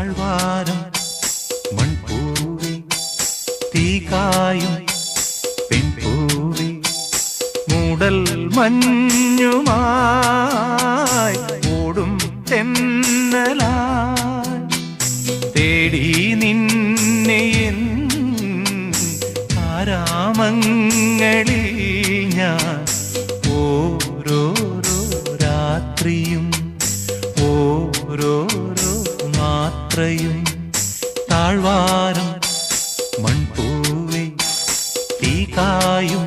താഴ്വാരം മൺപൂവി തീകായും പെൺപൂവി മൂടൽ മഞ്ഞുമായി ഓടും തെന്നലായി തേടി നിന്നെ ആരാമങ്ങളിൽ ഞാൻ ഓരോരോ രാത്രിയും ഓരോരോ മാത്രയും താഴ്വാരം മൺപൂവി തീകായും